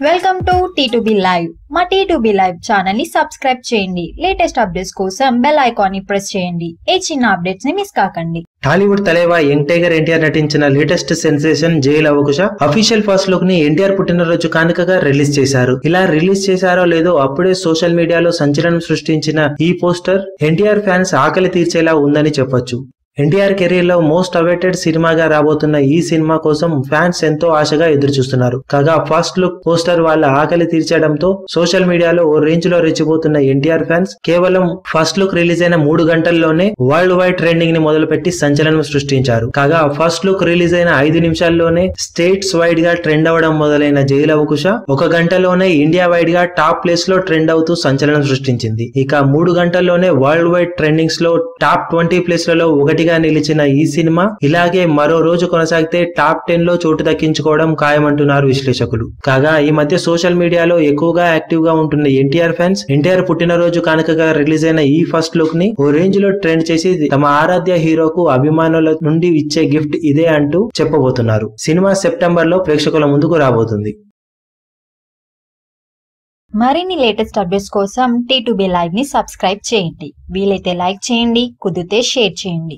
Welcome to T2B live. మా T2B live channel ని subscribe చేయండి. లేటెస్ట్ అప్డేట్స్ కోసం బెల్ ఐకాన్ ని ప్రెస్ చేయండి. ఏ చిన్న అప్డేట్స్ ని మిస్ కాకండి. టాలీవుడ్ తలేవా యంగ్ టైగర్ ఎన్టీఆర్ నటించిన లేటెస్ట్ సెన్సేషన్ జై లవకుశ అఫీషియల్ ఫస్ట్ లుక్ ని ఎన్టీఆర్ పుట్టినరోజు కానుకగా రిలీజ్ చేశారు. ఇలా రిలీజ్ చేశారో లేదో అప్పుడే సోషల్ మీడియాలో సంచలనం సృష్టించిన ఈ పోస్టర్ ఎన్టీఆర్ ఫ్యాన్స్ ఆకలి తీర్చేలా ఉందని చెప్పొచ్చు. ఎన్టీఆర్ కెరీర్ లో మోస్ట్ అవైటెడ్ సినిమాగా రాబోతున్న ఈ సినిమా కోసం ఫ్యాన్స్ ఎంతో ఆశగా ఎదురుచూస్తున్నారు. కాగా ఫస్ట్ లుక్ పోస్టర్ వాళ్ళ ఆకలి తీర్చడంతో సోషల్ మీడియాలో ఓ రేంజ్ లో రెచ్చిపోతున్న ఎన్టీఆర్ ఫ్యాన్స్ కేవలం ఫస్ట్ లుక్ రిలీజ్ అయిన 3 గంటల్లోనే వరల్డ్ వైడ్ ట్రెండింగ్ ని మొదలుపెట్టి సంచలనం సృష్టించారు. కాగా ఫస్ట్ లుక్ రిలీజ్ అయిన 5 నిమిషాల్లోనే స్టేట్స్ వైడ్ గా ట్రెండ్ అవడం మొదలైన జై లవకుశ 1 గంటలోనే ఇండియా వైడ్ గా టాప్ ప్లేస్ లో ట్రెండ్ అవుతూ సంచలనం సృష్టించింది. ఇక 3 గంటల్లోనే వరల్డ్ వైడ్ ట్రెండింగ్స్ లో టాప్ 20 ప్లేస్లలో ఒకటి నిలిచిన ఈ సినిమా ఇలాగే మరో రోజు కొనసాగితే టాప్ 10 లో చోటు దక్కించుకోవడం ఖాయమంటున్నారు విశ్లేషకులు. కాగా ఈ మధ్య సోషల్ మీడియాలో ఎక్కువగా యాక్టివ్ గా ఉంటున్న ఎన్టీఆర్ ఫ్యాన్స్ ఎన్టీఆర్ పుట్టినరోజు కానుకగా రిలీజ్ అయిన ఈ ఫస్ట్ లుక్ ని ఓ రేంజ్ లో ట్రెండ్ చేసి తమ ఆరాధ్య హీరోకు అభిమానుల నుండి ఇచ్చే గిఫ్ట్ ఇదే అంటూ చెప్పబోతున్నారు. సినిమా సెప్టెంబర్ లో ప్రేక్షకుల ముందుకు రాబోతుంది. మరిన్ని లేటెస్ట్ అప్డేట్స్ కోసం T2B లైవ్ ని సబ్స్క్రైబ్ చేయండి. వీలైతే లైక్ చేయండి, కుదిరితే షేర్ చేయండి.